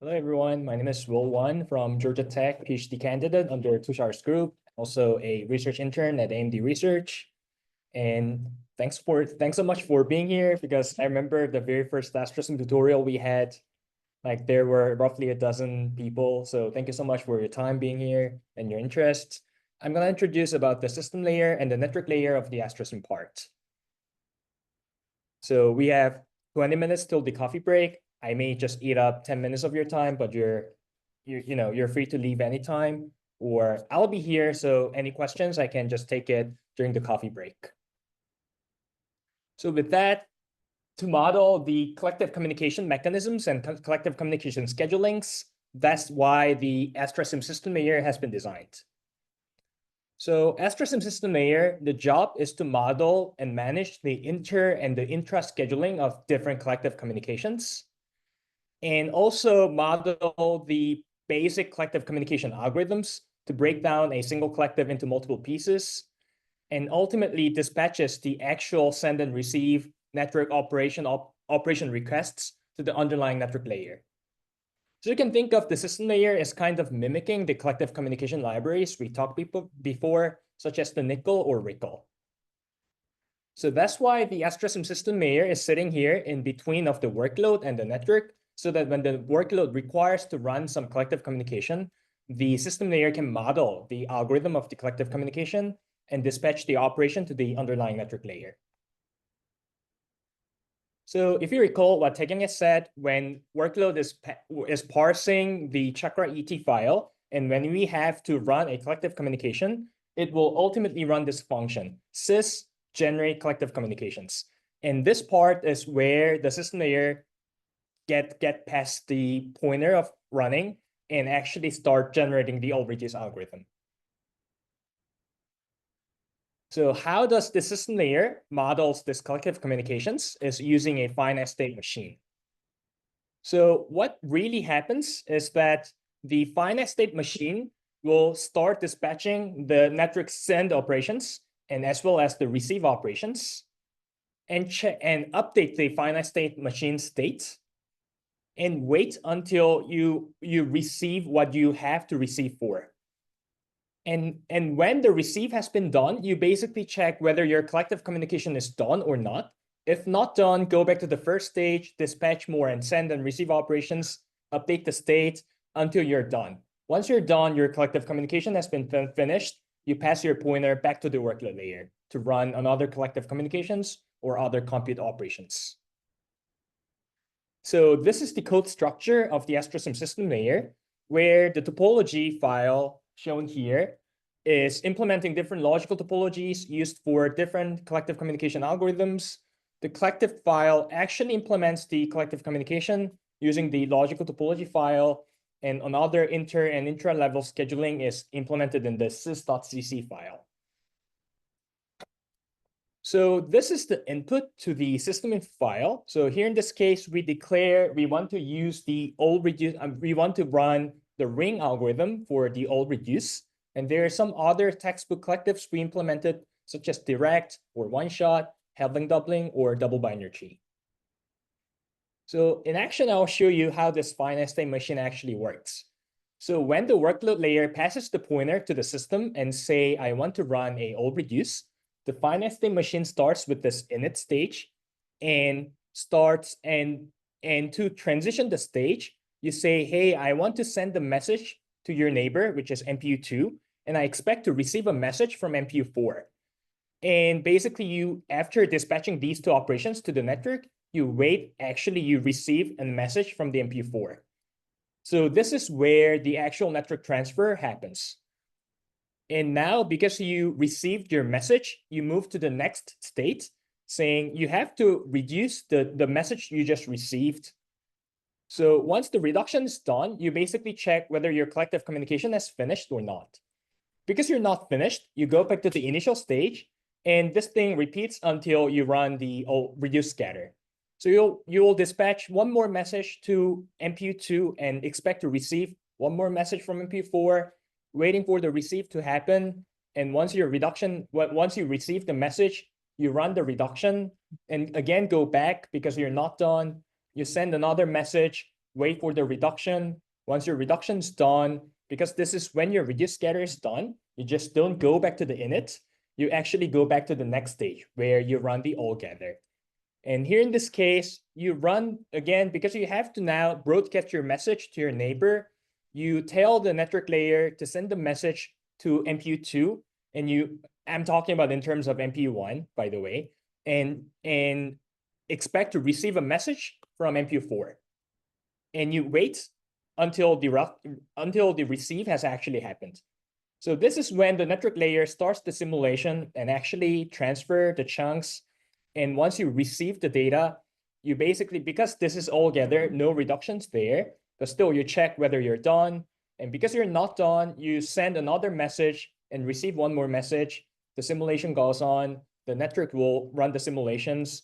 Hello, everyone. My name is Will One from Georgia Tech, PhD candidate under Tushar's group, also a research intern at AMD Research. And thanks so much for being here, because I remember the very first ASTRA-sim tutorial we had, like there were roughly a dozen people. So thank you so much for your time being here and your interest. I'm going to introduce about the system layer and the network layer of the ASTRA-sim part. So we have 20 minutes till the coffee break. I may just eat up 10 minutes of your time, but you're free to leave anytime, or I'll be here. So any questions, I can just take it during the coffee break. So with that, to model the collective communication mechanisms and collective communication schedulings, that's why the ASTRA-sim system layer has been designed. So ASTRA-sim system layer, the job is to model and manage the inter and the intra scheduling of different collective communications, and also model the basic collective communication algorithms to break down a single collective into multiple pieces, and ultimately dispatches the actual send and receive network operation requests to the underlying network layer. So you can think of the system layer as kind of mimicking the collective communication libraries we talked before, such as the nickel or RICL. So that's why the ASTRA-sim system layer is sitting here in between of the workload and the network, so that when the workload requires to run some collective communication, the system layer can model the algorithm of the collective communication and dispatch the operation to the underlying network layer. So if you recall what Taekyung has said, when workload is parsing the Chakra ET file, and when we have to run a collective communication, it will ultimately run this function, sys generate collective communications. And this part is where the system layer get past the pointer of running and actually start generating the all reduce algorithm. So how does the system layer models this collective communications is using a finite state machine. So what really happens is that the finite state machine will start dispatching the network send operations and as well as the receive operations, and check and update the finite state machine state, and wait until you receive what you have to receive for. And when the receive has been done, you basically check whether your collective communication is done or not. If not done, go back to the first stage, dispatch more and send and receive operations, update the state until you're done. Once you're done, your collective communication has been finished. You pass your pointer back to the workload layer to run another collective communications or other compute operations. So this is the code structure of the ASTRA-sim system layer, where the topology file shown here is implementing different logical topologies used for different collective communication algorithms. The collective file actually implements the collective communication using the logical topology file, and another inter and intra level scheduling is implemented in the sys.cc file. So this is the input to the system info file. So here in this case, we declare we want to use the all reduce. We want to run the ring algorithm for the all reduce. And there are some other textbook collectives we implemented, such as direct or one shot, Helving doubling, or double binary tree. So in action, I'll show you how this finite state machine actually works. So when the workload layer passes the pointer to the system and say, I want to run a all reduce, the finite state machine starts with this init stage and starts and to transition the stage, you say, hey, I want to send the message to your neighbor, which is MPU2, and I expect to receive a message from MPU4. And basically, you, after dispatching these two operations to the network, you wait, actually you receive a message from the MPU4. So this is where the actual network transfer happens. And now, because you received your message, you move to the next state, saying you have to reduce the message you just received. So once the reduction is done, you basically check whether your collective communication has finished or not. Because you're not finished, you go back to the initial stage, and this thing repeats until you run the reduce scatter. So you will dispatch one more message to MPU2 and expect to receive one more message from MPU4, waiting for the receive to happen. And once you receive the message, you run the reduction and again go back because you're not done. You send another message, wait for the reduction. Once your reduction's done, because this is when your reduce scatter is done, you just don't go back to the init. You actually go back to the next stage where you run the altogether. And here in this case, you run again, because you have to now broadcast your message to your neighbor. You tell the network layer to send the message to MPU2, and I'm talking about in terms of MPU1, by the way, and expect to receive a message from MPU4. And you wait until the receive has actually happened. So this is when the network layer starts the simulation and actually transfer the chunks. And once you receive the data, you basically, because this is all together, no reductions there, but still you check whether you're done. And because you're not done, you send another message and receive one more message. The simulation goes on. The network will run the simulations.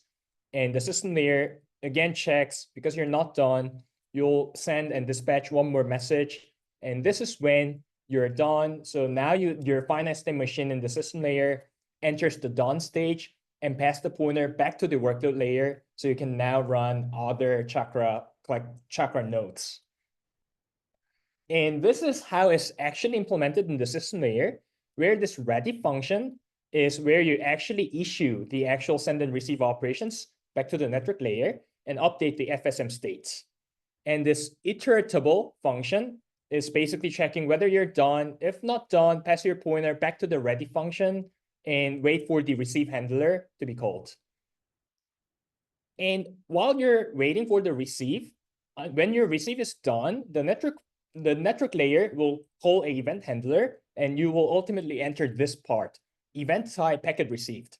And the system layer again checks, because you're not done, you'll send and dispatch one more message. And this is when you're done. So now your finite state machine in the system layer enters the done stage and pass the pointer back to the workload layer. So you can now run other chakra nodes. And this is how it's actually implemented in the system layer, where this ready function is where you actually issue the actual send and receive operations back to the network layer and update the FSM states. And this iteratable function is basically checking whether you're done. If not done, pass your pointer back to the ready function and wait for the receive handler to be called. And while you're waiting for the receive, when your receive is done, the network layer will call an event handler, and you will ultimately enter this part, event type packet received.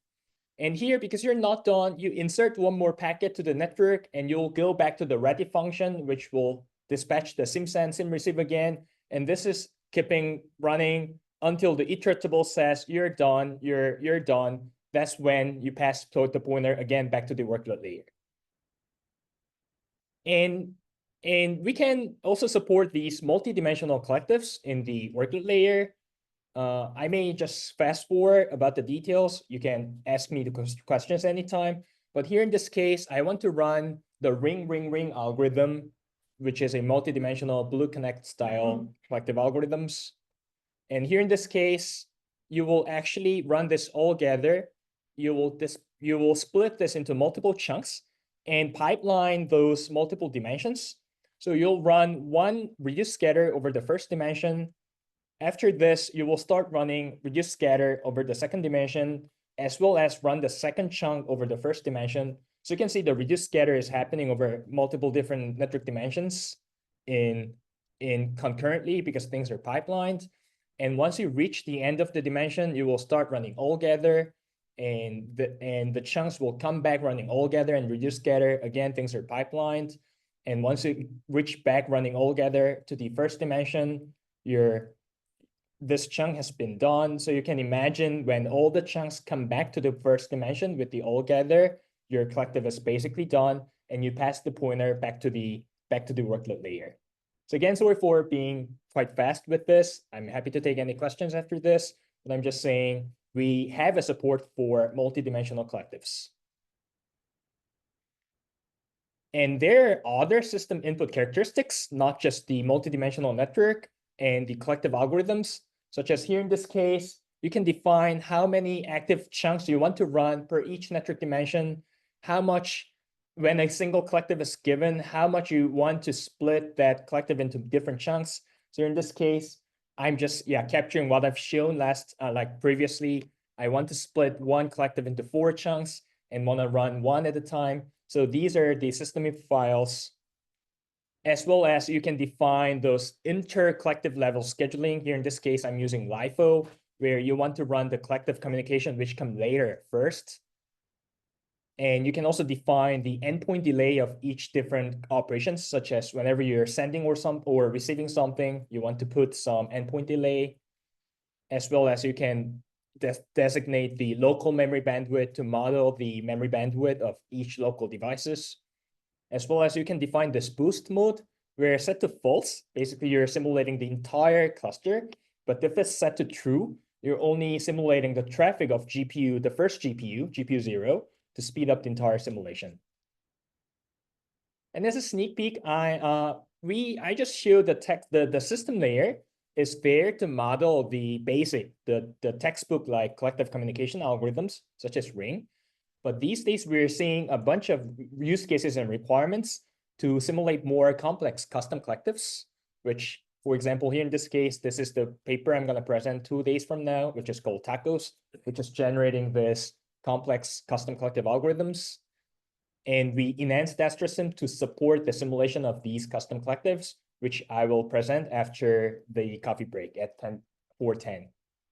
And here, because you're not done, you insert one more packet to the network, and you'll go back to the ready function, which will dispatch the SIM-send, SIM-receive again. And this is keeping running until the iteratable says you're done, you're done. That's when you pass the pointer again back to the workload layer. And we can also support these multi-dimensional collectives in the workload layer. I may just fast forward about the details. You can ask me the questions anytime. But here in this case, I want to run the ring algorithm, which is a multi-dimensional blue connect style collective algorithms. And here in this case, you will actually run this all together. You will split this into multiple chunks and pipeline those multiple dimensions. So you'll run one reduce scatter over the first dimension. After this, you will start running reduce scatter over the second dimension, as well as run the second chunk over the first dimension. So you can see the reduce scatter is happening over multiple different network dimensions in concurrently, because things are pipelined. And once you reach the end of the dimension, you will start running all together, and the chunks will come back running all together and reduce scatter. Again, things are pipelined. And once you reach back running all together to the first dimension, this chunk has been done. So you can imagine when all the chunks come back to the first dimension with the all together, your collective is basically done, and you pass the pointer back to the workload layer. So again, sorry for being quite fast with this. I'm happy to take any questions after this, but I'm just saying we have a support for multi-dimensional collectives. And there are other system input characteristics, not just the multi-dimensional network and the collective algorithms, such as here in this case, you can define how many active chunks you want to run per each network dimension, how much, when a single collective is given, how much you want to split that collective into different chunks. So in this case, I'm just capturing what I've shown previously. I want to split one collective into 4 chunks and want to run one at a time. So these are the system info files, as well as you can define those inter-collective level scheduling. Here in this case, I'm using LIFO, where you want to run the collective communication which come later first. And you can also define the endpoint delay of each different operations, such as whenever you're sending or receiving something, you want to put some endpoint delay, as well as you can designate the local memory bandwidth to model the memory bandwidth of each local devices, as well as you can define this boost mode, where set to false, basically you're simulating the entire cluster, but if it's set to true, you're only simulating the traffic of the first GPU 0, to speed up the entire simulation. And as a sneak peek, I just showed the system layer is there to model the basic, the textbook like collective communication algorithms, such as Ring. But these days we're seeing a bunch of use cases and requirements to simulate more complex custom collectives, which, for example, here in this case, this is the paper I'm going to present 2 days from now, which is called Tacos, which is generating this complex custom collective algorithms. And we enhanced ASTRA-sim to support the simulation of these custom collectives, which I will present after the coffee break at 4:10.